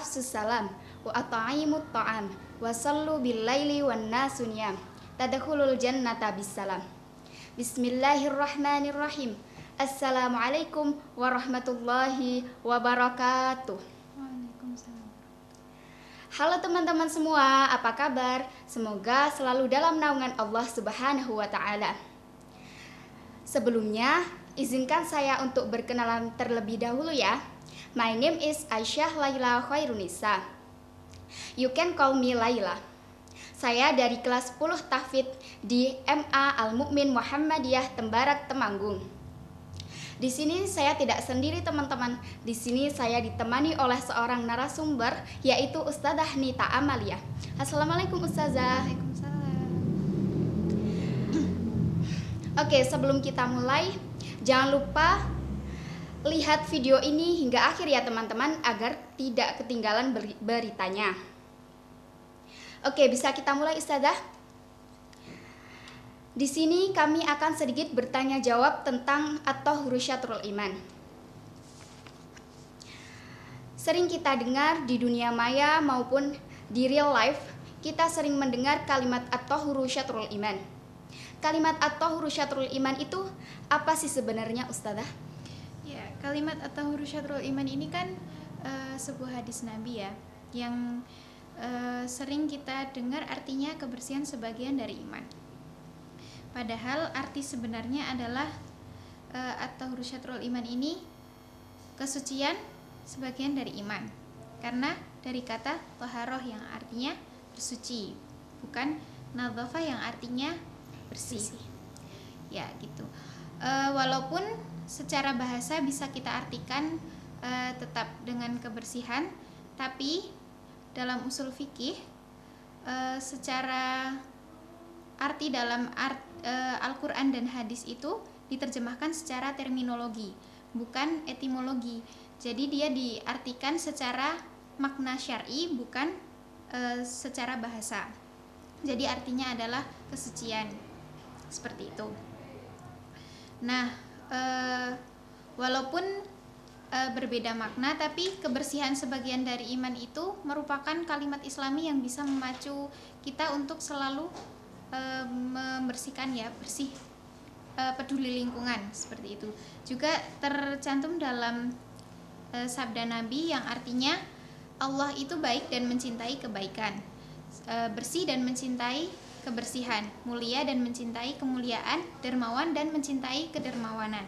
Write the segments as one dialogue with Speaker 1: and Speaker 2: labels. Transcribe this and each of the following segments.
Speaker 1: afsus salam wa at'imut ta'am wa sallu bil laili wan nasu niyam tadkhulul jannata bisalam. Bismillahirrahmanirrahim. Assalamualaikum warahmatullahi wabarakatuh.
Speaker 2: Waalaikumsalam.
Speaker 1: Halo teman-teman semua, apa kabar? Semoga selalu dalam naungan Allah Subhanahu wa taala. Sebelumnya, izinkan saya untuk berkenalan terlebih dahulu ya. My name is Aisyah Laila Khairunisa. You can call me Laila. Saya dari kelas 10 Tahfidz di MA Al-Mukmin Muhammadiyah Tembarak Temanggung. Di sini saya tidak sendiri teman-teman. Di sini saya ditemani oleh seorang narasumber yaitu Ustazah Nita Amalia. Assalamualaikum Ustazah.
Speaker 2: Waalaikumsalam.
Speaker 1: Oke, sebelum kita mulai, jangan lupa lihat video ini hingga akhir ya teman-teman agar tidak ketinggalan beritanya. Oke, bisa kita mulai Ustazah? Di sini kami akan sedikit bertanya jawab tentang at-tahurusyatrul iman. Sering kita dengar di dunia maya maupun di real life, kita sering mendengar kalimat at-tahurusyatrul iman. Kalimat at-tahurusyatrul iman itu apa sih sebenarnya Ustazah?
Speaker 2: Ya, kalimat at-tahurusyatrul iman ini kan sebuah hadis Nabi ya, yang sering kita dengar artinya kebersihan sebagian dari iman. Padahal arti sebenarnya adalah at-tahurusyatrul iman ini kesucian sebagian dari iman. Karena dari kata taharoh yang artinya bersuci, bukan nadhafah yang artinya bersih. Ya, gitu. Walaupun secara bahasa bisa kita artikan tetap dengan kebersihan, tapi dalam usul fikih secara arti dalam Al-Quran dan hadis itu diterjemahkan secara terminologi, bukan etimologi. Jadi dia diartikan secara makna syar'i, bukan secara bahasa. Jadi artinya adalah kesucian, seperti itu. Nah, walaupun berbeda makna, tapi kebersihan sebagian dari iman itu merupakan kalimat Islami yang bisa memacu kita untuk selalu membersihkan ya, bersih, peduli lingkungan, seperti itu. Juga tercantum dalam sabda Nabi yang artinya Allah itu baik dan mencintai kebaikan, bersih dan mencintai kebersihan, mulia dan mencintai kemuliaan, dermawan dan mencintai kedermawanan.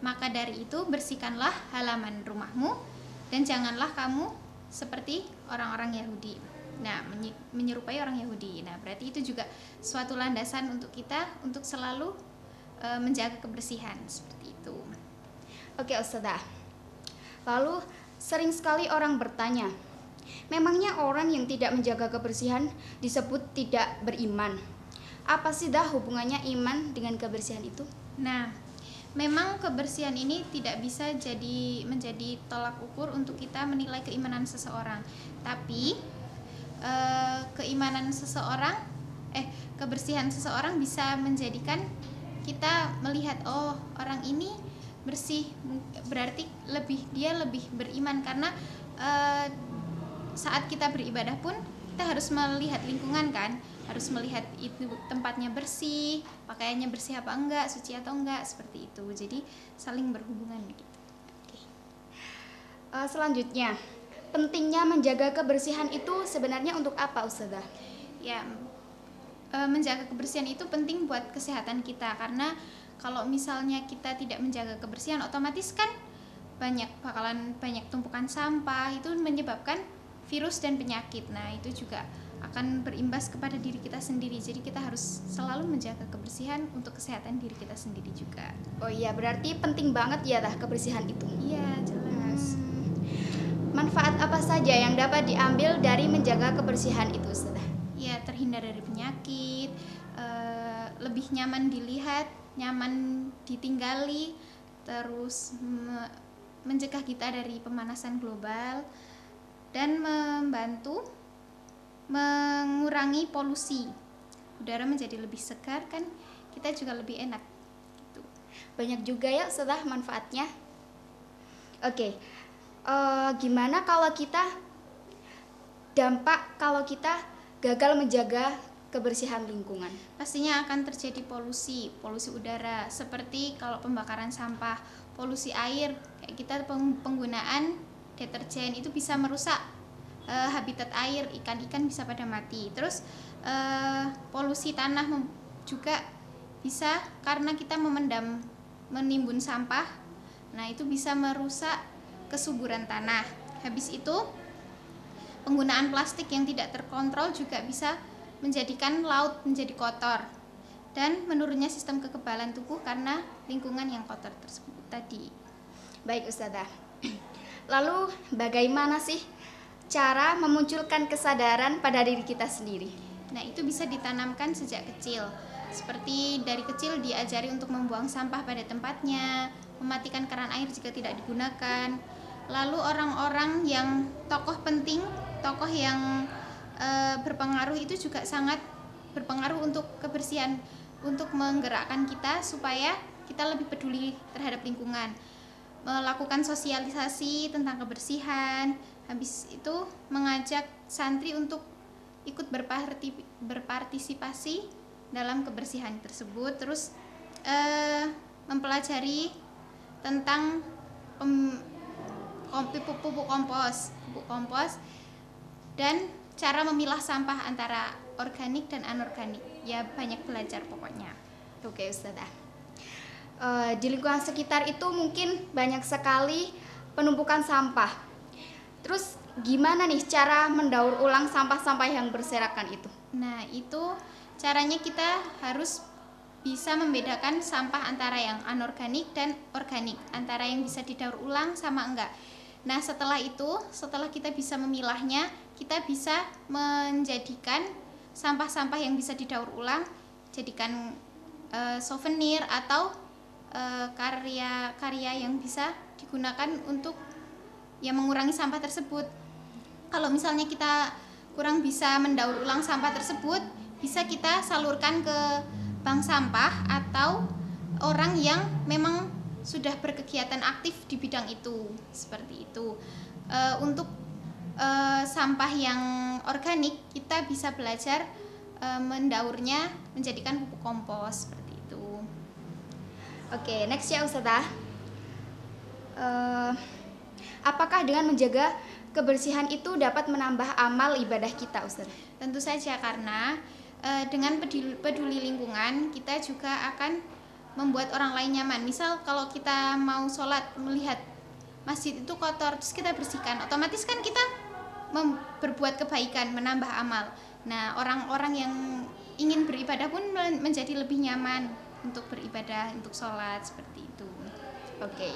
Speaker 2: Maka dari itu bersihkanlah halaman rumahmu dan janganlah kamu seperti orang-orang Yahudi. Nah, menyerupai orang Yahudi. Nah, berarti itu juga suatu landasan untuk kita untuk selalu menjaga kebersihan, seperti itu.
Speaker 1: Oke Ustazah. Lalu sering sekali orang bertanya, memangnya orang yang tidak menjaga kebersihan disebut tidak beriman? Apa sih dah hubungannya iman dengan kebersihan itu?
Speaker 2: Nah, memang kebersihan ini tidak bisa menjadi tolak ukur untuk kita menilai keimanan seseorang. Tapi kebersihan seseorang bisa menjadikan kita melihat, oh, orang ini bersih, berarti dia lebih beriman. Karena saat kita beribadah pun kita harus melihat lingkungan kan, harus melihat itu tempatnya bersih, pakaiannya bersih apa enggak, suci atau enggak, seperti itu. Jadi saling berhubungan gitu.
Speaker 1: Selanjutnya, pentingnya menjaga kebersihan itu sebenarnya untuk apa Ustazah?
Speaker 2: Ya, menjaga kebersihan itu penting buat kesehatan kita, karena kalau misalnya kita tidak menjaga kebersihan, otomatis kan bakalan banyak tumpukan sampah, itu menyebabkan virus dan penyakit. Nah, itu juga akan berimbas kepada diri kita sendiri. Jadi kita harus selalu menjaga kebersihan untuk kesehatan diri kita sendiri juga.
Speaker 1: Oh iya, berarti penting banget ya dah kebersihan itu.
Speaker 2: Iya, jelas.
Speaker 1: Manfaat apa saja yang dapat diambil dari menjaga kebersihan itu Ustazah?
Speaker 2: Ya, terhindar dari penyakit, lebih nyaman dilihat, nyaman ditinggali, terus mencegah kita dari pemanasan global, dan membantu mengurangi polusi. Udara menjadi lebih segar kan, kita juga lebih enak gitu.
Speaker 1: Banyak juga ya setelah manfaatnya. Oke, gimana kalau kita dampak kalau kita gagal menjaga kebersihan lingkungan?
Speaker 2: Pastinya akan terjadi polusi udara, seperti kalau pembakaran sampah, polusi air, kayak kita penggunaan deterjen itu bisa merusak habitat air, ikan-ikan bisa pada mati. Terus polusi tanah juga bisa karena kita menimbun sampah. Nah, itu bisa merusak kesuburan tanah. Habis itu penggunaan plastik yang tidak terkontrol juga bisa menjadikan laut menjadi kotor dan menurunnya sistem kekebalan tubuh karena lingkungan yang kotor tersebut tadi.
Speaker 1: Baik Ustazah. Lalu bagaimana sih cara memunculkan kesadaran pada diri kita sendiri?
Speaker 2: Nah, itu bisa ditanamkan sejak kecil. Seperti dari kecil diajari untuk membuang sampah pada tempatnya, mematikan keran air jika tidak digunakan. Lalu orang-orang yang tokoh penting, tokoh yang berpengaruh itu juga sangat berpengaruh untuk kebersihan, untuk menggerakkan kita supaya kita lebih peduli terhadap lingkungan. Melakukan sosialisasi tentang kebersihan, habis itu mengajak santri untuk ikut berpartisipasi dalam kebersihan tersebut. Terus mempelajari tentang pupuk kompos dan cara memilah sampah antara organik dan anorganik. Ya, banyak belajar pokoknya.
Speaker 1: Oke Ustazah. Di lingkungan sekitar itu mungkin banyak sekali penumpukan sampah. Terus gimana nih cara mendaur ulang sampah-sampah yang berserakan itu?
Speaker 2: Nah, itu caranya kita harus bisa membedakan sampah antara yang anorganik dan organik, antara yang bisa didaur ulang sama enggak. Nah, setelah kita bisa memilahnya, kita bisa menjadikan sampah-sampah yang bisa didaur ulang, jadikan souvenir atau karya-karya yang bisa digunakan untuk mengurangi sampah tersebut. Kalau misalnya kita kurang bisa mendaur ulang sampah tersebut, bisa kita salurkan ke bank sampah atau orang yang memang sudah berkegiatan aktif di bidang itu, seperti itu. Untuk sampah yang organik kita bisa belajar mendaurnya menjadikan pupuk kompos, seperti itu.
Speaker 1: Oke, next ya Ustazah. Apakah dengan menjaga kebersihan itu dapat menambah amal ibadah kita Ustazah?
Speaker 2: Tentu saja, karena dengan peduli lingkungan kita juga akan membuat orang lain nyaman. Misal kalau kita mau sholat melihat masjid itu kotor, terus kita bersihkan, otomatis kan kita berbuat kebaikan, menambah amal. Nah, orang-orang yang ingin beribadah pun menjadi lebih nyaman untuk beribadah, untuk sholat, seperti itu.
Speaker 1: Oke.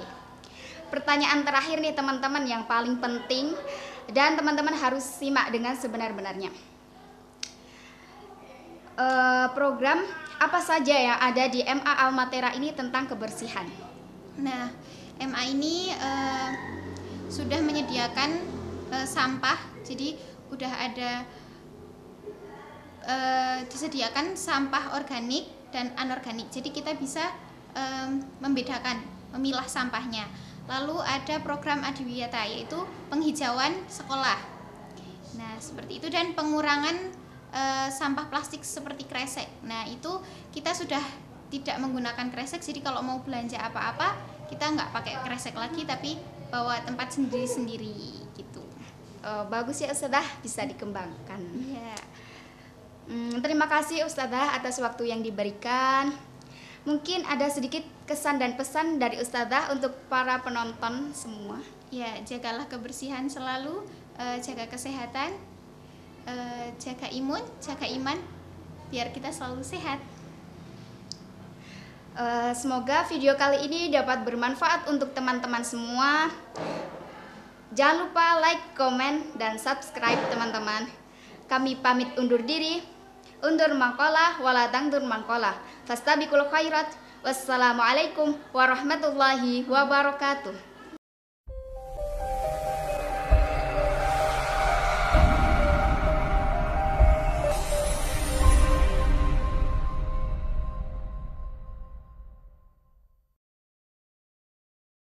Speaker 1: Pertanyaan terakhir nih teman-teman yang paling penting dan teman-teman harus simak dengan sebenar-benarnya. Program apa saja yang ada di MA Almatera ini tentang kebersihan?
Speaker 2: Nah, MA ini sudah menyediakan sampah, jadi udah ada disediakan sampah organik dan anorganik, jadi kita bisa membedakan, memilah sampahnya. Lalu ada program Adiwiyata, yaitu penghijauan sekolah. Nah, seperti itu, dan pengurangan sampah plastik seperti kresek. Nah, itu kita sudah tidak menggunakan kresek, jadi kalau mau belanja apa-apa kita nggak pakai kresek lagi, tapi bawa tempat sendiri-sendiri gitu.
Speaker 1: Bagus ya Ustazah, bisa dikembangkan.
Speaker 2: Iya.
Speaker 1: Terima kasih Ustazah atas waktu yang diberikan. Mungkin ada sedikit kesan dan pesan dari Ustazah untuk para penonton semua.
Speaker 2: Ya, jagalah kebersihan selalu, jaga kesehatan, jaga imun, jaga iman, biar kita selalu sehat.
Speaker 1: Semoga video kali ini dapat bermanfaat untuk teman-teman semua. Jangan lupa like, komen, dan subscribe teman-teman. Kami pamit undur diri. Undur mangkola wala tangdur mangkola. Fastabiqul khairat. Wassalamualaikum warahmatullahi wabarakatuh.